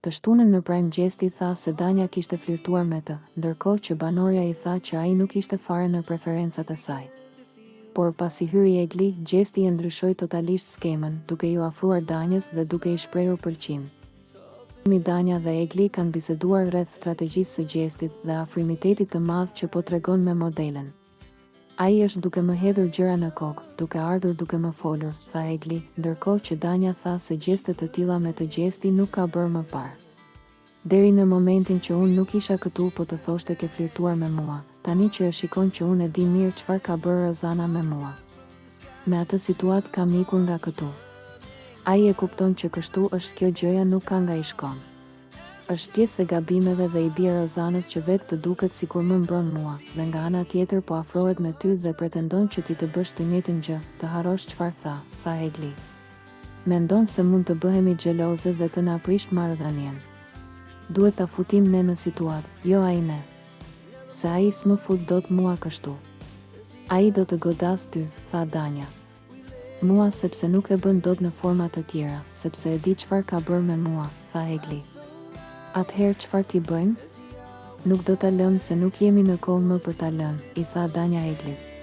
Të shtunën në prajm Gjesti tha se Danja kishte flirtuar me të, ndërkohë që banorja i tha që ai nuk ishte fare në preferencat e saj. Por pasi hyri Egli, Gjesti e ndryshoi totalisht skemën, duke ju afruar Danjës dhe duke i shprehur pëlqim. Danja dhe Egli kanë biseduar rreth strategjisë së Gjestit dhe afrimitetit të madh që po tregon me modelen. Ai është duke më hedhur gjëra në kokë, duke ardhur duke më folur, tha Egli, ndërkohë që Danja tha se gjeste të tilla me të Gjesti nuk ka bërë më parë. Deri në momentin që unë nuk isha këtu po të thoshte ke flirtuar me mua, tani që e shikon që unë e di mirë çfarë ka bërë Rozana me mua. Me atë situatë kam ikur nga këtu. Ai e kupton që kështu është kjo gjëja nuk ka nga i shkon. Është pjesë e gabimeve dhe i bie Rozanës që vetë të duket sikur më mbron mua, dhe nga ana tjetër po afrohet me ty dhe pretendon që ti të bësh të njëjtën gjë, të harrosh çfarë tha Egli. Mendon se mund të bëhemi xheloze dhe të na prish marrëdhënien. Duhet ta futim ne në situatë, jo ai ne. Se ai s'më fut dot mua kështu. Ai do të godas ty, tha Danja. Mua sepse nuk e bën dot në forma të tjera, sepse e di çfarë ka bërë me mua, tha Egli. Atëherë çfarë t'i bëjmë? Nuk do ta lëm se nuk jemi në kohë më për ta lënë, i tha Danja Eglit.